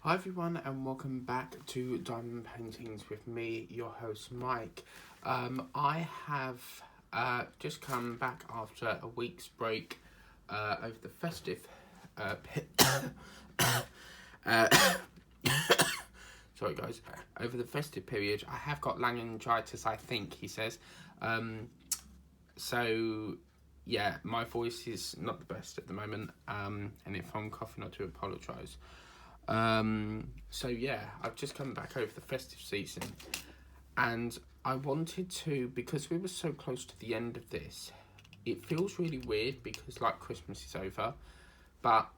Hi everyone and welcome back to Diamond Paintings with me, your host Mike. I have just come back after a week's break over the festive sorry guys, over the festive period. I have got laryngitis, I think he says. So yeah, my voice is not the best at the moment, and if I'm coughing I do apologise. So yeah, I've just come back over the festive season, and I wanted to, because we were so close to the end of this, it feels really weird because like Christmas is over, but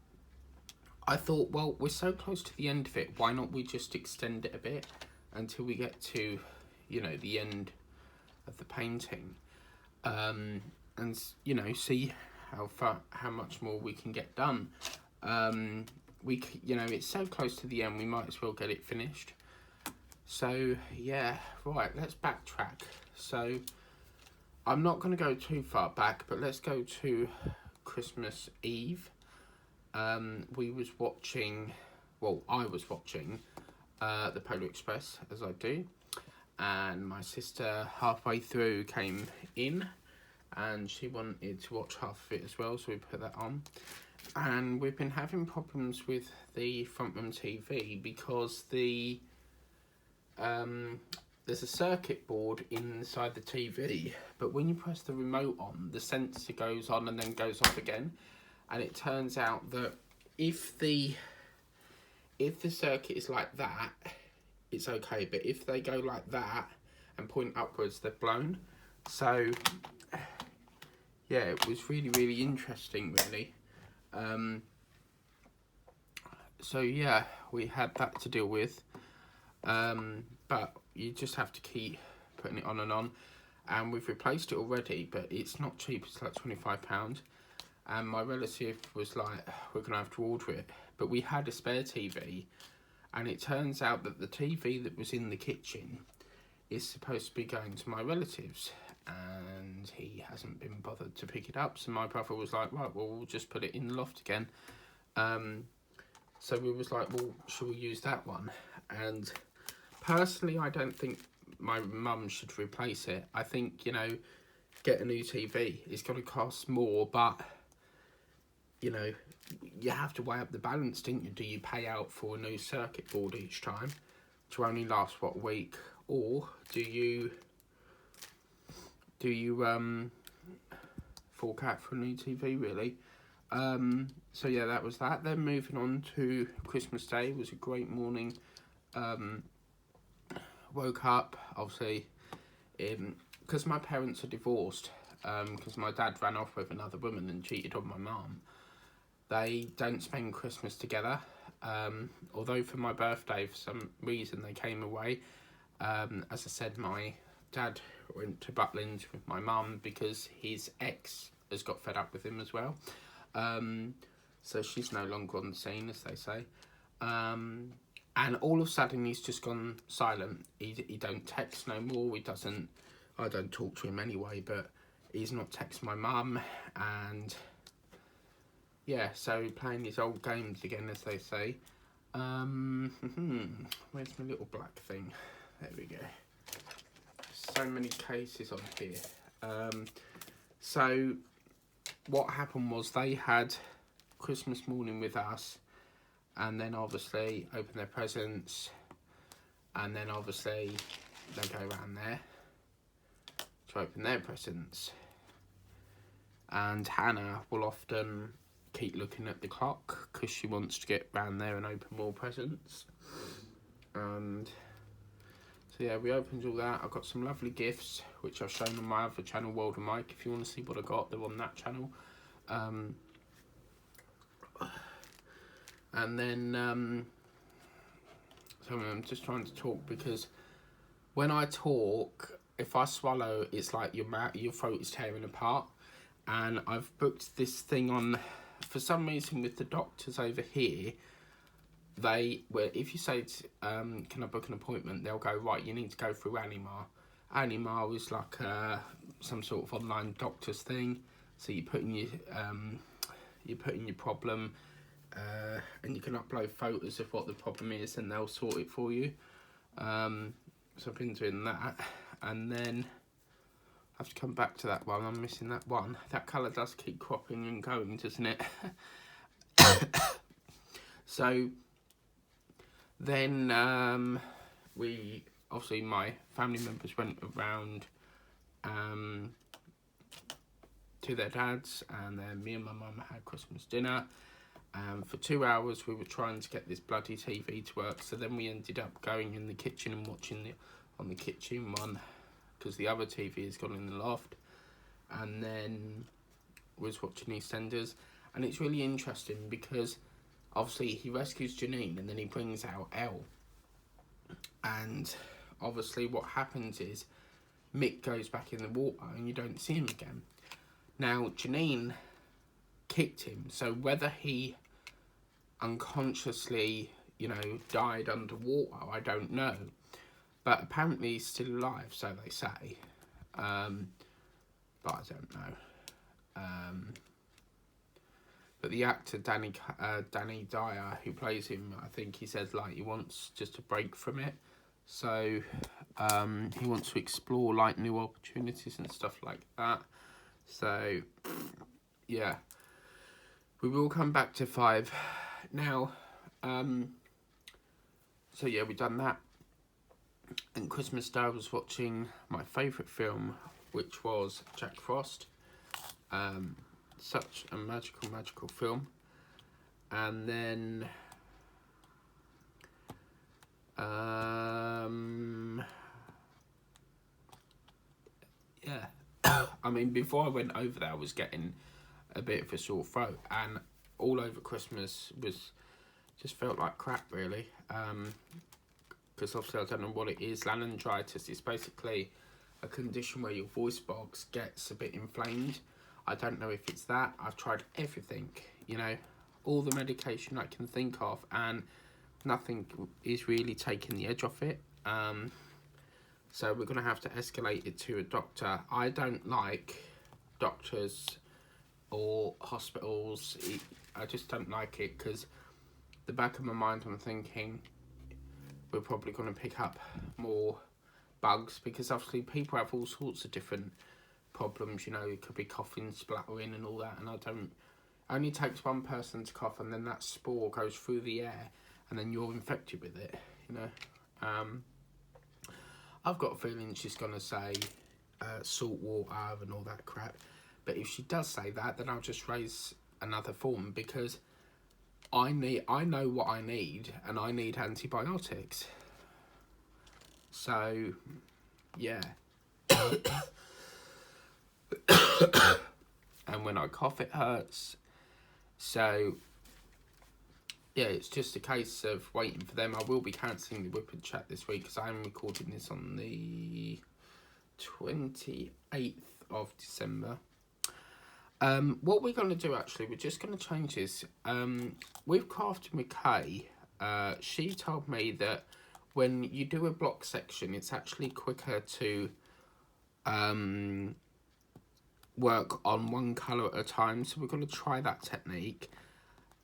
I thought, well, we're so close to the end of it, why not we just extend it a bit until we get to, the end of the painting, and see how much more we can get done. It's so close to the end, we might as well get it finished. So yeah, right, let's backtrack. So I'm not going to go too far back, but let's go to Christmas Eve. I was watching the Polar Express, as I do, and my sister halfway through came in and she wanted to watch half of it as well, so we put that on. And we've been having problems with the front room TV because there's a circuit board inside the TV, but when you press the remote on, the sensor goes on and then goes off again. And it turns out that if the circuit is like that, it's okay, but if they go like that and point upwards, they're blown. So yeah, it was really, really interesting, really. So yeah, we had that to deal with, but you just have to keep putting it on and on, and we've replaced it already, but it's not cheap, it's like £25, and my relative was like, we're gonna have to order it, but we had a spare TV, and it turns out that the TV that was in the kitchen is supposed to be going to my relatives, and he hasn't been bothered to pick it up, so my brother was like, right, well, we'll just put it in the loft again. So we was like, well, should we use that one? And personally, I don't think my mum should replace it. I think, get a new TV. It's going to cost more, but, you have to weigh up the balance, don't you? Do you pay out for a new circuit board each time to only last, a week? Or do you fork out for a new TV, really? So yeah, that was that. Then moving on to Christmas Day, it was a great morning. Woke up, obviously, because my parents are divorced, because my dad ran off with another woman and cheated on my mum. They don't spend Christmas together, although for my birthday, for some reason, they came away. As I said, my dad went to Butlins with my mum because his ex has got fed up with him as well. So she's no longer on the scene, as they say. And all of a sudden he's just gone silent. He don't text no more. I don't talk to him anyway, but he's not texting my mum. And yeah, so playing his old games again, as they say. Where's my little black thing? There we go. So many cases on here. So what happened was they had Christmas morning with us, and then obviously open their presents, and then obviously they go around there to open their presents. And Hannah will often keep looking at the clock because she wants to get round there and open more presents. And so yeah, we opened all that. I got some lovely gifts which I've shown on my other channel, World of Mike. If you want to see what I got, they're on that channel. And then so I'm just trying to talk because when I talk, if I swallow, it's like your throat is tearing apart. And I've booked this thing on, for some reason with the doctors over here, if you say, can I book an appointment, they'll go, right, you need to go through Animar. Animar is like some sort of online doctor's thing. So you put in your problem, and you can upload photos of what the problem is and they'll sort it for you. So I've been doing that, and then I have to come back to that one. I'm missing that one. That colour does keep cropping and going, doesn't it? So then we, obviously my family members went around to their dad's, and then me and my mum had Christmas dinner. For 2 hours we were trying to get this bloody TV to work, so then we ended up going in the kitchen and watching on the kitchen one, because the other TV has gone in the loft, and then was watching EastEnders. And it's really interesting because obviously he rescues Janine and then he brings out Elle, and obviously what happens is Mick goes back in the water and you don't see him again. Now Janine kicked him, so whether he unconsciously, you know, died underwater, I don't know, but apparently he's still alive, so they say, but I don't know. But the actor Danny Dyer, who plays him, I think he says like he wants just a break from it, so he wants to explore like new opportunities and stuff like that. So yeah, we will come back to 5 now. So yeah, we've done that. And Christmas Day I was watching my favourite film, which was Jack Frost. Such a magical film. And then yeah, I mean, before I went over there I was getting a bit of a sore throat, and all over Christmas was just felt like crap, really, because obviously I don't know what it is. Laryngitis is basically a condition where your voice box gets a bit inflamed. I don't know if it's that. I've tried everything, you know, all the medication I can think of, and nothing is really taking the edge off it. So we're going to have to escalate it to a doctor. I don't like doctors or hospitals. I just don't like it, because the back of my mind I'm thinking we're probably going to pick up more bugs, because obviously people have all sorts of different problems, you know. It could be coughing, spluttering and all that, and it only takes one person to cough and then that spore goes through the air and then you're infected with it, you know. I've got a feeling she's going to say salt water and all that crap, but if she does say that, then I'll just raise another form, because I know what I need, and I need antibiotics. So yeah. And when I cough it hurts, so yeah, it's just a case of waiting for them. I will be cancelling the Whip and Chat this week, because I am recording this on the 28th of December. What we're going to do, actually, we're just going to change this. With Crafting with Kay, she told me that when you do a block section, it's actually quicker to work on one colour at a time. So we're going to try that technique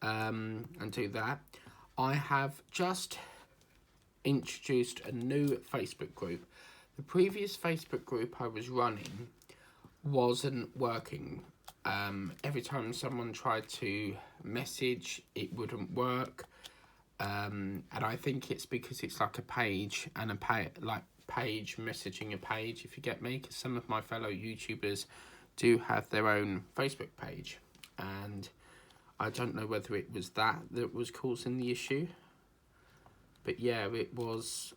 and do that. I have just introduced a new Facebook group. The previous Facebook group I was running wasn't working. Every time someone tried to message, it wouldn't work, and I think it's because it's like a page and page messaging a page, if you get me, because some of my fellow YouTubers do have their own Facebook page, and I don't know whether it was that was causing the issue, but yeah, it was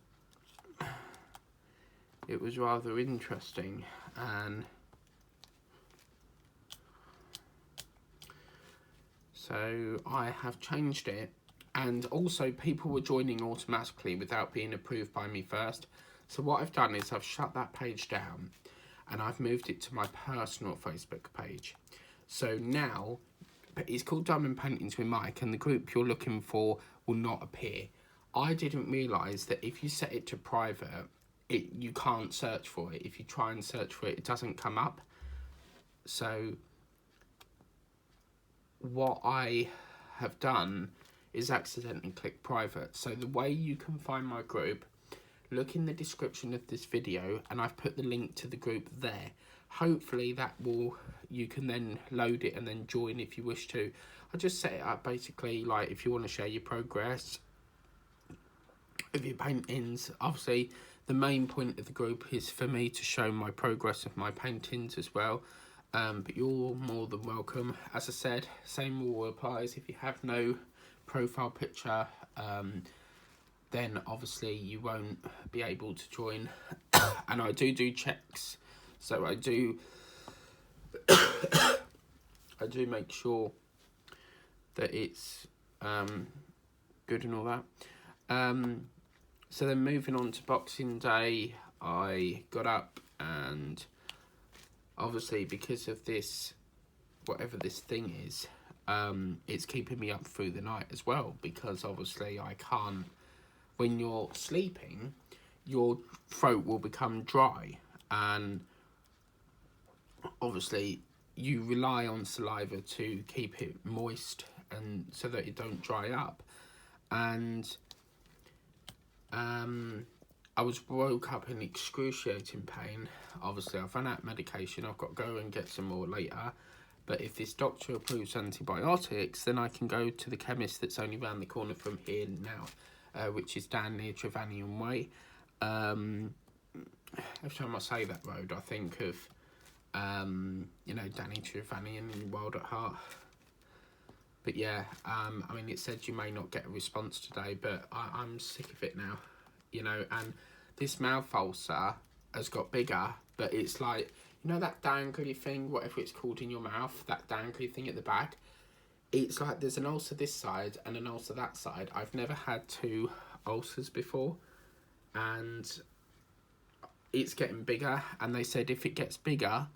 rather interesting. And so I have changed it, and also people were joining automatically without being approved by me first. So what I've done is I've shut that page down and I've moved it to my personal Facebook page. So now it's called Diamond Paintings with Mike, and the group you're looking for will not appear. I didn't realise that if you set it to private, you can't search for it. If you try and search for it, it doesn't come up. So what I have done is accidentally click private. So the way you can find my group, look in the description of this video, and I've put the link to the group there. Hopefully that will, you can then load it and then join if you wish to. I just set it up basically like if you want to share your progress of your paintings. Obviously the main point of the group is for me to show my progress of my paintings as well, but you're more than welcome. As I said, same rule applies. If you have no profile picture, then obviously you won't be able to join. And I do checks, so I do make sure that it's good and all that. So then moving on to Boxing Day, I got up, and obviously because of this, whatever this thing is, it's keeping me up through the night as well, because obviously I can't, when you're sleeping, your throat will become dry, and obviously you rely on saliva to keep it moist and so that it don't dry up. And I woke up in excruciating pain. Obviously I've run out of medication, I've got to go and get some more later, but if this doctor approves antibiotics, then I can go to the chemist that's only round the corner from here now, which is down near Trevanion Way. Every time I say that road, I think of you know, Danny Trevanion and Wild at Heart. But yeah, I mean, it said you may not get a response today, but I'm sick of it now, you know. And this mouth ulcer has got bigger, but it's like, you know, that dangly thing, whatever it's called in your mouth, that dangly thing at the back. It's like there's an ulcer this side and an ulcer that side. I've never had two ulcers before, and it's getting bigger. And they said if it gets bigger,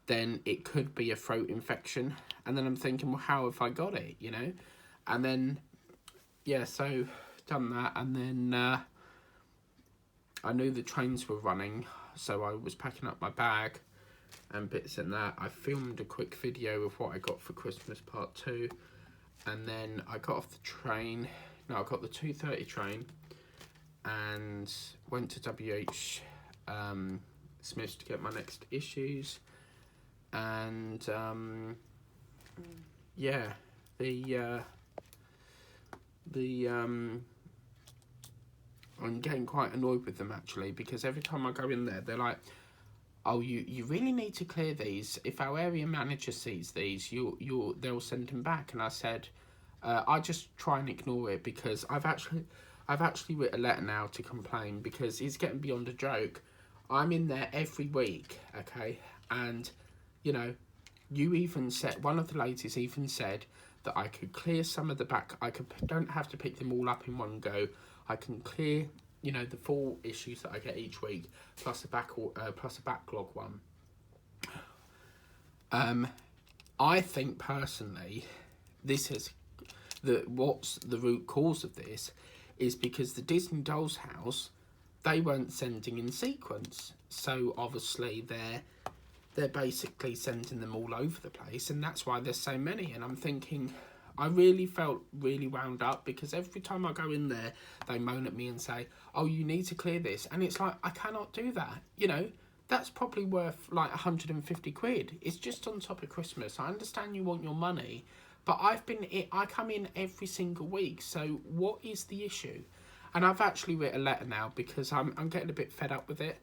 then it could be a throat infection. And then I'm thinking, well, how have I got it, you know? And then, yeah, so done that. And then I knew the trains were running, so I was packing up my bag and bits and that. I filmed a quick video of what I got for Christmas part 2. And then I got off the train. No, I got the 2:30 train and went to WH Smith's to get my next issues. And yeah, I'm getting quite annoyed with them actually, because every time I go in there, they're like, oh, you really need to clear these. If our area manager sees these, they'll send him back. And I said, I just try and ignore it, because I've actually written a letter now to complain, because it's getting beyond a joke. I'm in there every week, okay, and you know, you even said, one of the ladies even said that I could clear some of the back. Don't have to pick them all up in one go. I can clear, you know, the full issues that I get each week, plus a backlog one. I think personally, what's the root cause of this is because the Disney Dolls House, they weren't sending in sequence, so obviously they're basically sending them all over the place, and that's why there's so many. And I'm thinking, I really felt really wound up, because every time I go in there, they moan at me and say, oh, you need to clear this. And it's like, I cannot do that. You know, that's probably worth like 150 quid. It's just on top of Christmas. I understand you want your money, but I come in every single week. So what is the issue? And I've actually written a letter now, because I'm getting a bit fed up with it.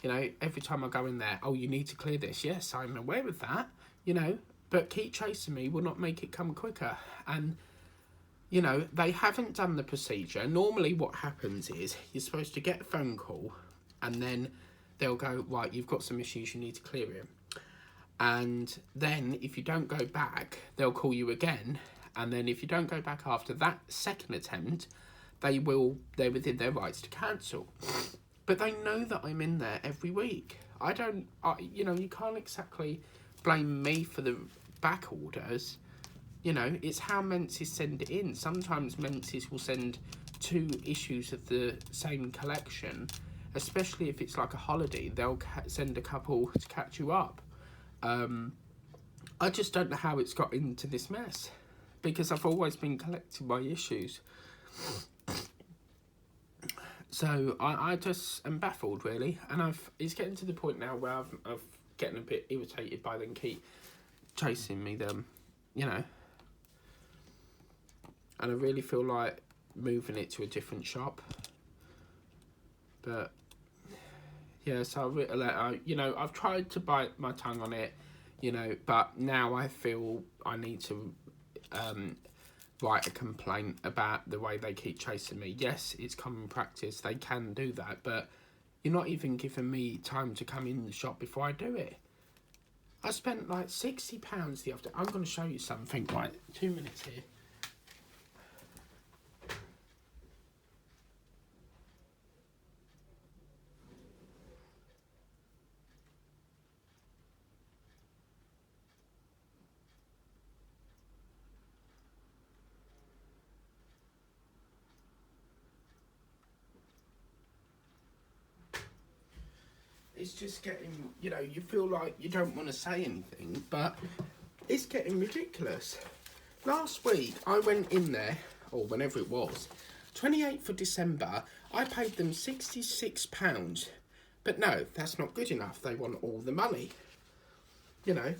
You know, every time I go in there, oh, you need to clear this. Yes, I'm aware of that, you know, but keep chasing me will not make it come quicker. And, you know, they haven't done the procedure. Normally what happens is you're supposed to get a phone call, and then they'll go, right, you've got some issues, you need to clear it. And then if you don't go back, they'll call you again. And then if you don't go back after that second attempt, they're within their rights to cancel. But they know that I'm in there every week. You know, you can't exactly blame me for the back orders. You know, it's how Menzies send it in. Sometimes Menzies will send 2 issues of the same collection, especially if it's like a holiday. They'll send a couple to catch you up. I just don't know how it's got into this mess. because I've always been collecting my issues. So I just am baffled, really, and it's getting to the point now where I've getting a bit irritated by them keep chasing me, you know, and I really feel like moving it to a different shop. But yeah, so you know, I've tried to bite my tongue on it, you know, but now I feel I need to write a complaint about the way they keep chasing me. Yes, it's common practice, they can do that, but you're not even giving me time to come in the shop before I do it. I spent like £60 the other day. I'm going to show you something, right? 2 minutes here. It's just getting, you know, you feel like you don't want to say anything, but it's getting ridiculous. Last week, I went in there, or whenever it was, 28th of December, I paid them £66. But no, that's not good enough. They want all the money. You know,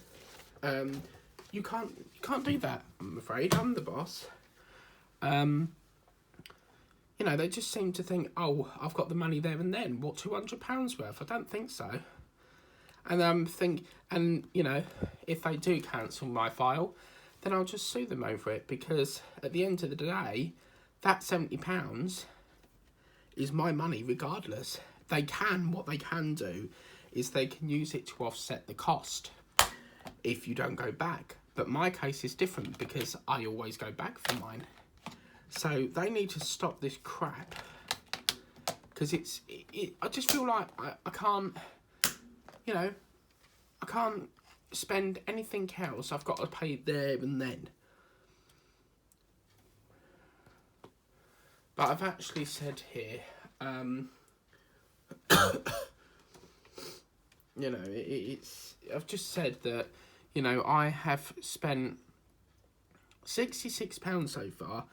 you can't do that, I'm afraid. I'm the boss. You know, they just seem to think, oh, I've got the money there and then. What, £200 worth? I don't think so. And and you know, if they do cancel my file, then I'll just sue them over it, because at the end of the day, that £70 is my money regardless. What they can do is they can use it to offset the cost if you don't go back. But my case is different because I always go back for mine. So they need to stop this crap, because I just feel like I can't, you know, I can't spend anything else. I've got to pay there and then. But I've actually said here, you know, I've just said that, you know, I have spent £66 so far,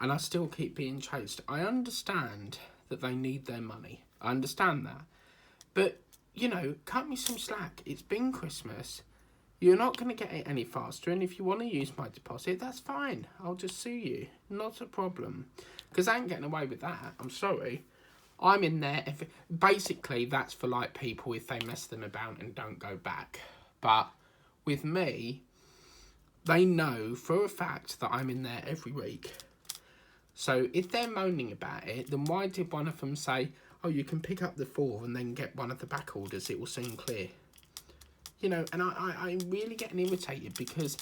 and I still keep being chased. I understand that they need their money. I understand that. But, you know, cut me some slack. It's been Christmas. You're not going to get it any faster. And if you want to use my deposit, that's fine. I'll just sue you. Not a problem. Because I ain't getting away with that. I'm sorry. I'm in there. Basically, that's for, like, people if they mess them about and don't go back. But with me, they know for a fact that I'm in there every week. So if they're moaning about it, then why did one of them say, oh, you can pick up the 4 and then get one of the back orders, it will soon clear? You know, and I'm really getting irritated because,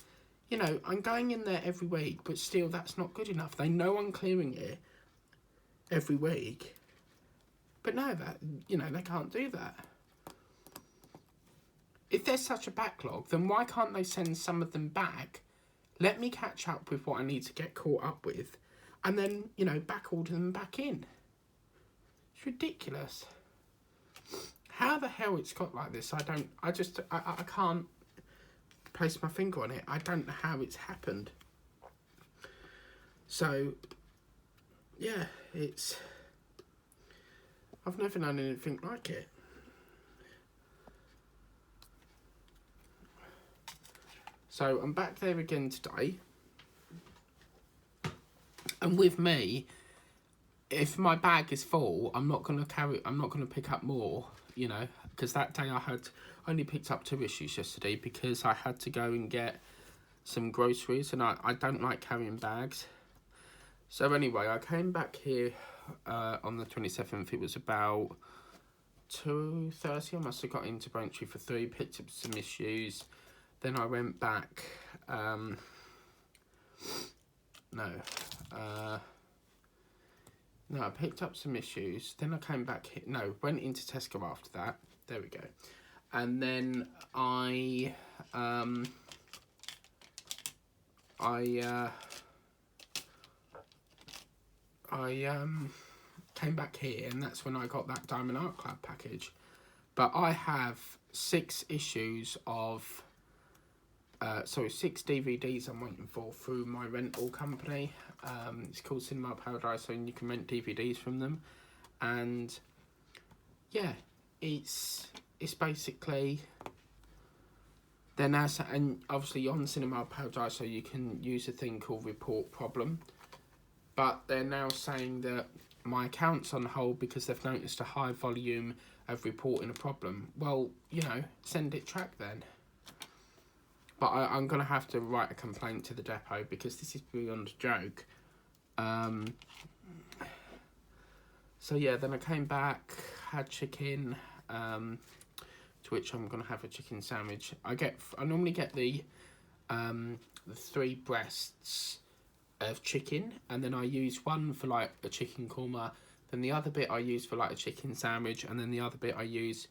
you know, I'm going in there every week, but still that's not good enough. They know I'm clearing it every week. But no, you know, they can't do that. If there's such a backlog, then why can't they send some of them back? Let me catch up with what I need to get caught up with, and then, you know, back order them back in. It's ridiculous. How the hell it's got like this, I can't place my finger on it. I don't know how it's happened. So, yeah, I've never known anything like it. So I'm back there again today. And with me, if my bag is full, I'm not going to pick up more, you know, because that day I only picked up 2 issues yesterday because I had to go and get some groceries, and I don't like carrying bags. So anyway, I came back here on the 27th. It was about 2:30. I must have got into Braintree for 3, picked up some issues. Then I went back, I picked up some issues. Then I came back here. No, went into Tesco after that. There we go. And then I came back here, and that's when I got that Diamond Art Club package. But I have 6 issues of sorry, 6 DVDs I'm waiting for through my rental company. It's called Cinema Paradise, and you can rent DVDs from them. And yeah, it's basically, they're now, and obviously on Cinema Paradise, so you can use a thing called Report Problem. But they're now saying that my account's on hold because they've noticed a high volume of reporting a problem. Well, you know, send it track then. But I'm going to have to write a complaint to the depot because this is beyond a joke. So yeah, then I came back, had chicken, to which I'm going to have a chicken sandwich. I normally get the 3 breasts of chicken, and then I use one for like a chicken korma, then the other bit I use for like a chicken sandwich, and then the other bit I use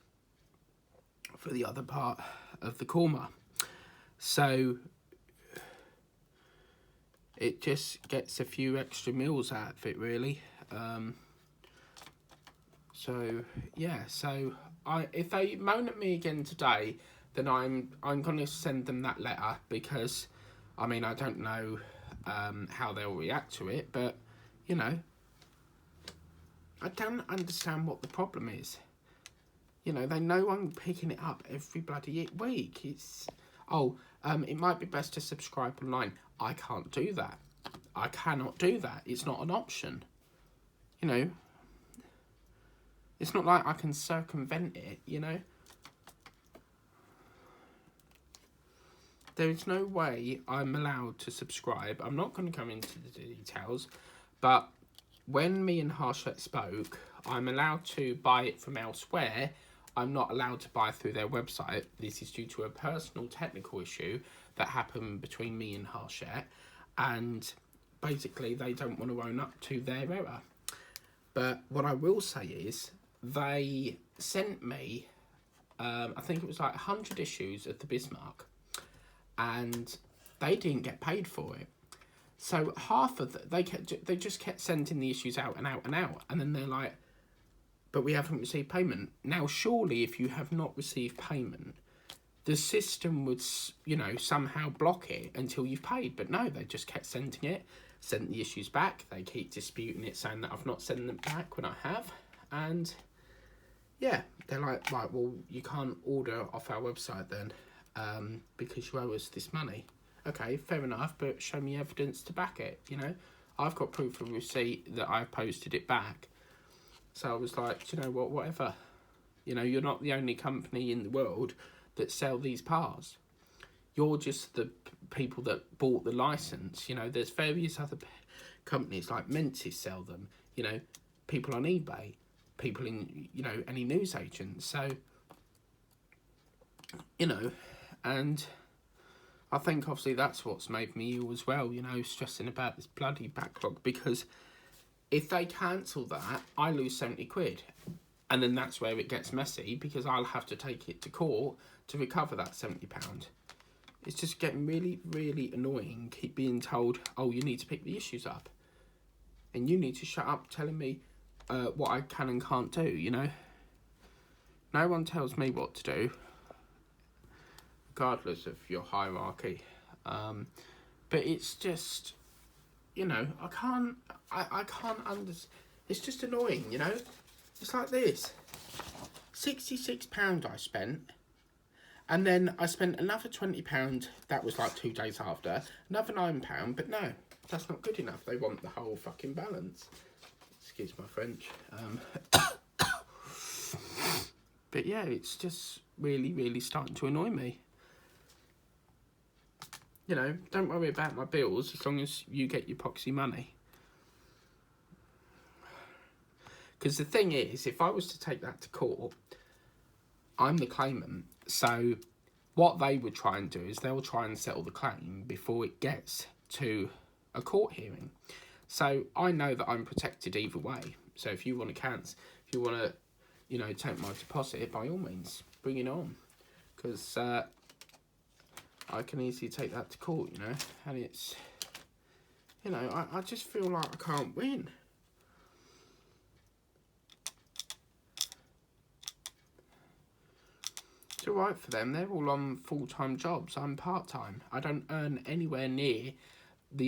for the other part of the korma. So it just gets a few extra meals out of it, really. So yeah, so if they moan at me again today, then I'm gonna send them that letter, because I mean, I don't know how they'll react to it, but you know, I don't understand what the problem is. You know, they know I'm picking it up every bloody week. It's it might be best to subscribe online. I can't do that. I cannot do that. It's not an option. You know, it's not like I can circumvent it, you know. There is no way I'm allowed to subscribe. I'm not going to go into the details, but when me and Harshette spoke, I'm allowed to buy it from elsewhere. I'm not allowed to buy through their website. This is due to a personal technical issue that happened between me and Harshette, and basically they don't want to own up to their error. But what I will say is, they sent me, I think it was like 100 issues of the Bismarck, and they didn't get paid for it. So half of they just kept sending the issues out and out and out, and then they're like, but we haven't received payment. Now, surely if you have not received payment, the system would, you know, somehow block it until you've paid. But no, they just kept sending it, sent the issues back. They keep disputing it, saying that I've not sent them back when I have. And yeah, they're like, right, well, you can't order off our website then, because you owe us this money. Okay, fair enough, but show me evidence to back it, you know. I've got proof of receipt that I've posted it back. So I was like, you know what, whatever. You know, you're not the only company in the world that sell these cars. You're just the people that bought the license. You know, there's various other companies like Mentis sell them. You know, people on eBay, people in, you know, any news agents. So, you know, and I think obviously that's what's made me ill as well, you know, stressing about this bloody backlog, because if they cancel that, I lose 70 quid. And then that's where it gets messy, because I'll have to take it to court to recover that £70. It's just getting really, really annoying. Keep being told, oh, you need to pick the issues up. And you need to shut up telling me what I can and can't do, you know. No one tells me what to do, regardless of your hierarchy. But it's just, you know, I can't understand. It's just annoying, you know. It's like this. £66 I spent, and then I spent another £20. That was like 2 days after. Another £9, but no, that's not good enough. They want the whole fucking balance. Excuse my French. But yeah, it's just really, really starting to annoy me. You know, don't worry about my bills as long as you get your poxy money. Because the thing is, if I was to take that to court, I'm the claimant. So what they would try and do is they'll try and settle the claim before it gets to a court hearing. So I know that I'm protected either way. So if you want to cancel, if you want to, you know, take my deposit, by all means, bring it on. Because I can easily take that to court, you know. And it's, you know, I just feel like I can't win. all right for them. They're all on full-time jobs. I'm part-time. I don't earn anywhere near